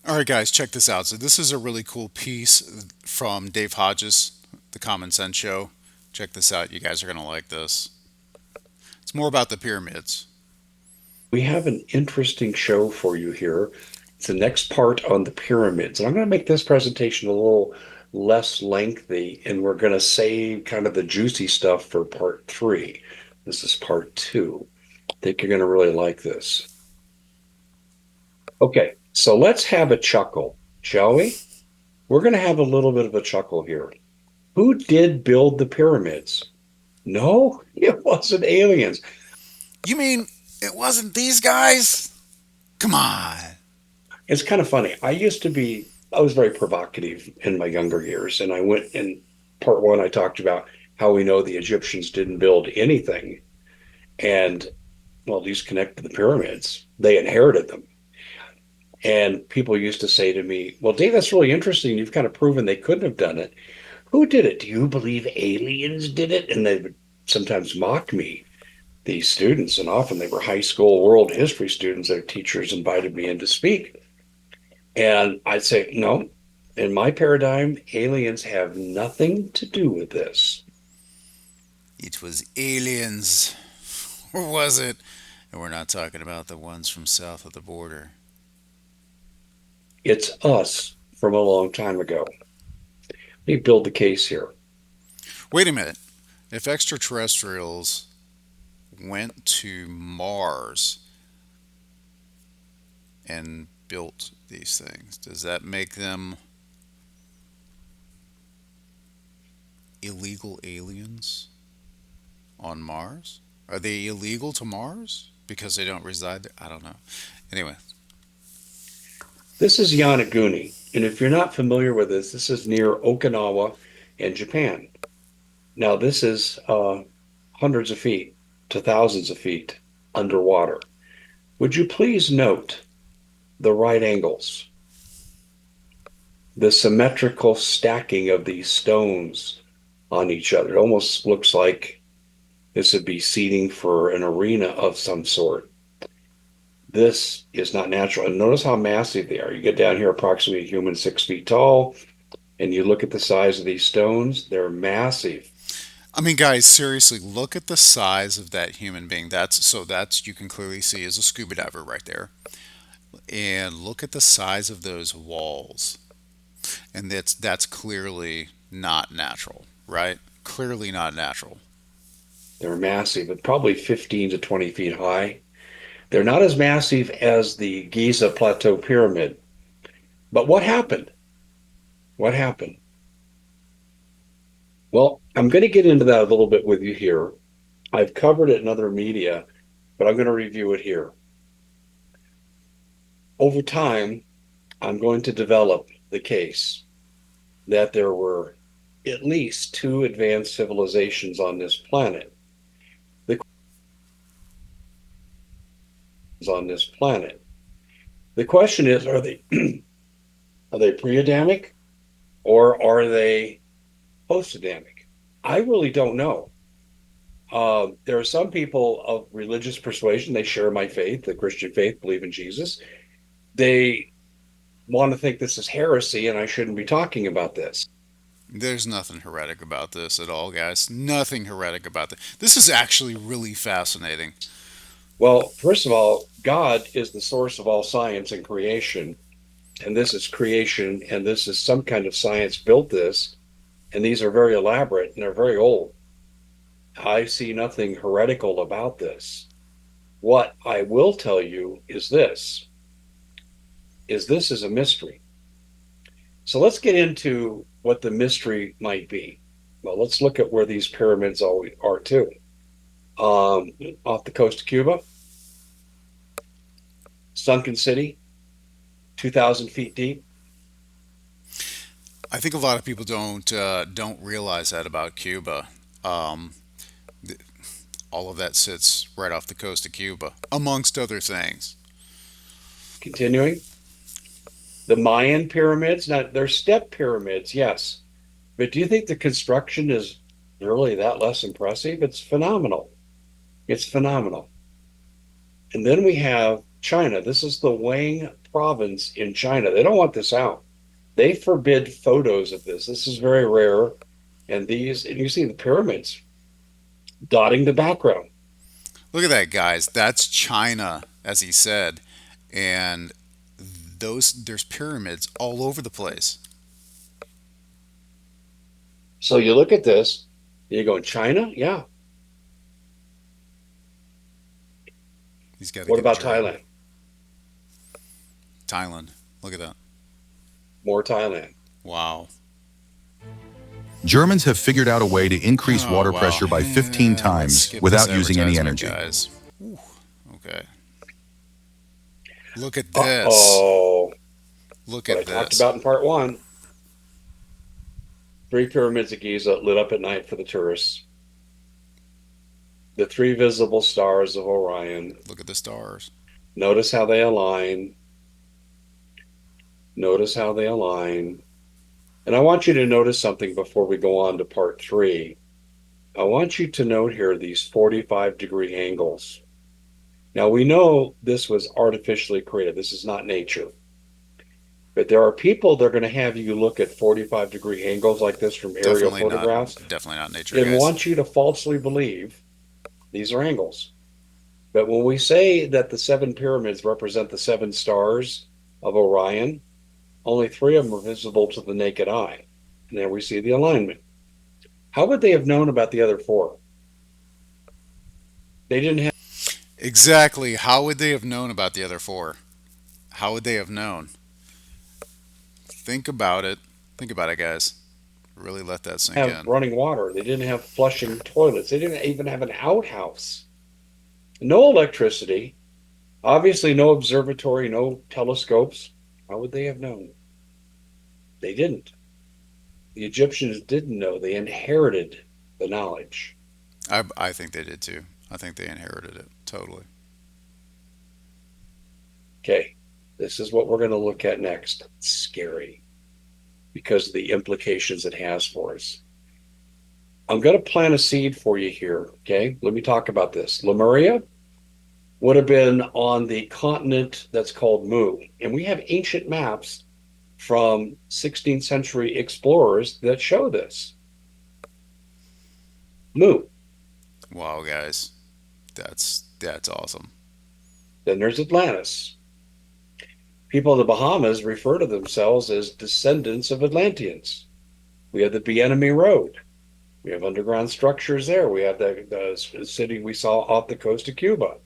All right, guys, check this out. So this is a really cool piece from Dave Hodges, the Common Sense Show. Check this out. You guys are going to like this. It's more about the pyramids. We have an interesting show for you here. It's the next part on the pyramids. And I'm going to make this presentation a little less lengthy, and we're going to save kind of the juicy stuff for part three. This is part two. I think you're going to really like this. Okay, so let's have a chuckle, shall we? We're going to have a little bit of a chuckle here. Who did build the pyramids? No, it wasn't aliens. You mean it wasn't these guys? Come on. It's kind of funny. I was very provocative in my younger years. And I went in part one, I talked about how we know the Egyptians didn't build anything. And well, these connect to the pyramids. They inherited them. And people used to say to me, well, Dave, that's really interesting. You've kind of proven they couldn't have done it. Who did it? Do you believe aliens did it? And they would sometimes mock me, these students. And often they were high school world history students. Their teachers invited me in to speak. And I'd say, no, in my paradigm, aliens have nothing to do with this. It was aliens. Or was it? And we're not talking about the ones from south of the border. It's us from a long time ago. Let me build the case here. Wait a minute. If extraterrestrials went to Mars and built these things, does that make them illegal aliens on Mars? Are they illegal to Mars because they don't reside there? I don't know. Anyway, This is Yanaguni. And if you're not familiar with this, this is near Okinawa in Japan. Now, this is hundreds of feet to thousands of feet underwater. Would you please note the right angles, the symmetrical stacking of these stones on each other? It almost looks like this would be seating for an arena of some sort. This is not natural. And notice how massive they are. You get down here, approximately a human 6 feet tall, and you look at the size of these stones, they're massive. I mean, guys, seriously, look at the size of that human being. That's you can clearly see as a scuba diver right there. And look at the size of those walls. And that's clearly not natural, right? Clearly not natural. They're massive, but probably 15 to 20 feet high. They're not as massive as the Giza Plateau Pyramid. But what happened? What happened? Well, I'm going to get into that a little bit with you here. I've covered it in other media, but I'm going to review it here. Over time, I'm going to develop the case that there were at least two advanced civilizations on this planet. The on this planet. The question is, are they are they pre-Adamic or are they post-Adamic? I really don't know. There are some people of religious persuasion. They share my faith, the Christian faith, believe in Jesus. They want to think this is heresy and I shouldn't be talking about this. There's nothing heretic about this at all, guys. Nothing heretic about this. This is actually really fascinating. Well, first of all, God is the source of all science and creation. And this is creation, and this is some kind of science built this. And these are very elaborate and they're very old. I see nothing heretical about this. What I will tell you is this is a mystery. So let's get into what the mystery might be. Well, let's look at where these pyramids are too. Off the coast of Cuba, sunken city, 2,000 feet deep. I think a lot of people don't realize that about Cuba. Um, th- all of that sits right off the coast of Cuba, amongst other things. Continuing, the Mayan pyramids, now they're step pyramids, yes. But do you think the construction is really that less impressive? It's phenomenal. It's phenomenal. And then we have China. This is the Wang province in China. They don't want this out. They forbid photos of this. This is very rare. And you see the pyramids dotting the background. Look at that, guys. That's China, as he said, and there's pyramids all over the place. So you look at this, you go, China? Yeah. He's got a What good about German. Thailand? Thailand. Look at that. More Thailand. Wow. Germans have figured out a way to increase Oh water wow. pressure by 15 Let's times skip this without using any advertisement, energy. guys. Whew. Okay. Look at this. Uh-oh. Look What I at talked this. about in part one. Three pyramids of Giza lit up at night for the tourists. The three visible stars of Orion. Look at the stars. Notice how they align. Notice how they align. And I want you to notice something before we go on to part three. I want you to note here these 45-degree angles. Now, we know this was artificially created. This is not nature. But there are people that are going to have you look at 45-degree angles like this from aerial Definitely not. photographs Definitely not nature, and guys. want you to falsely believe these are angles. But when we say that the seven pyramids represent the seven stars of Orion, only three of them are visible to the naked eye. And there we see the alignment. How would they have known about the other four? They didn't have Exactly. How would they have known about the other four? How would they have known? Think about it. Think about it, guys. Really let that sink in. running water. They didn't have flushing toilets. They didn't even have an outhouse. No electricity. Obviously, no observatory, no telescopes. How would they have known? They didn't. The Egyptians didn't know. They inherited the knowledge. I think they did too. I think they inherited it totally. Okay, this is what we're going to look at next. It's scary because of the implications it has for us. I'm going to plant a seed for you here. Okay, let me talk about this. Lemuria would have been on the continent that's called Mu. And we have ancient maps from 16th century explorers that show this. Mu. Wow, guys. That's awesome. Then there's Atlantis. People in the Bahamas refer to themselves as descendants of Atlanteans. We have the Bienemy Road. We have underground structures there. We have the city we saw off the coast of Cuba.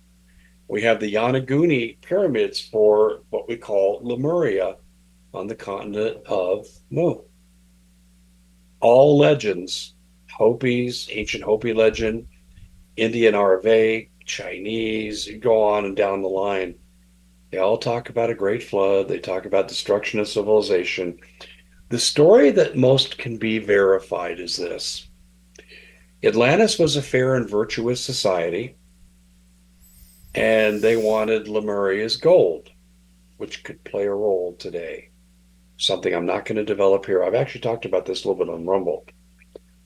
We have the Yonaguni pyramids for what we call Lemuria on the continent of Mu. All legends, Hopis, ancient Hopi legend, Indian RV, Chinese, you go on and down the line. They all talk about a great flood. They talk about destruction of civilization. The story that most can be verified is this: Atlantis was a fair and virtuous society, and they wanted Lemuria's gold, which could play a role today. Something I'm not going to develop here. I've actually talked about this a little bit on Rumble.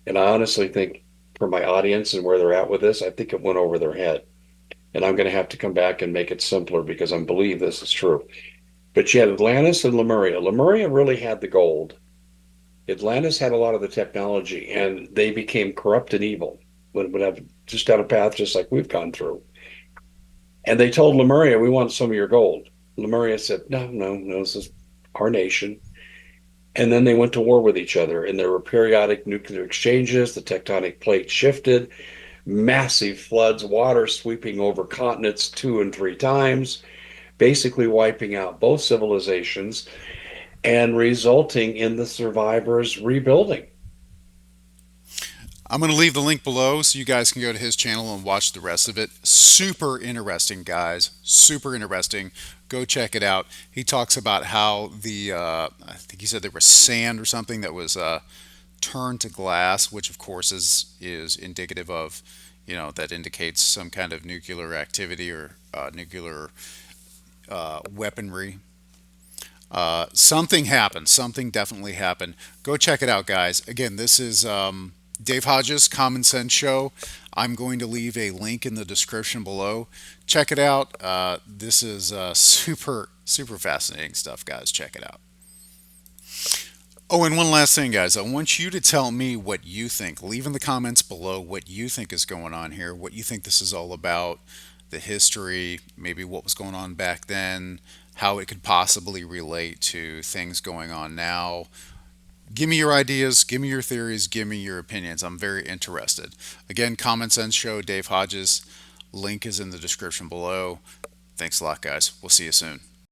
And I honestly think for my audience and where they're at with this, I think it went over their head. And I'm going to have to come back and make it simpler because I believe this is true. But you had Atlantis and Lemuria. Lemuria really had the gold. Atlantis had a lot of the technology, and they became corrupt and evil. Would have just down a path just like we've gone through. And they told Lemuria, "We want some of your gold." Lemuria said, "No, no, no. This is our nation." And then they went to war with each other, and there were periodic nuclear exchanges. The tectonic plate shifted, massive floods, water sweeping over continents two and three times, basically wiping out both civilizations and resulting in the survivors rebuilding. I'm going to leave the link below so you guys can go to his channel and watch the rest of it. Super interesting, guys. Super interesting. Go check it out. He talks about how I think he said there was sand or something that was turned to glass, which of course is indicative of, that indicates some kind of nuclear activity or nuclear weaponry. Something happened. Something definitely happened. Go check it out, guys. Again, this is Dave Hodges, Common Sense Show. I'm going to leave a link in the description below. Check it out. This is super, super fascinating stuff, guys. Check it out. Oh, and one last thing, guys. I want you to tell me what you think. Leave in the comments below what you think is going on here, what you think this is all about, the history, maybe what was going on back then, how it could possibly relate to things going on now. Give me your ideas, give me your theories, give me your opinions. I'm very interested. Again, Common Sense Show, Dave Hodges. Link is in the description below. Thanks a lot, guys. We'll see you soon.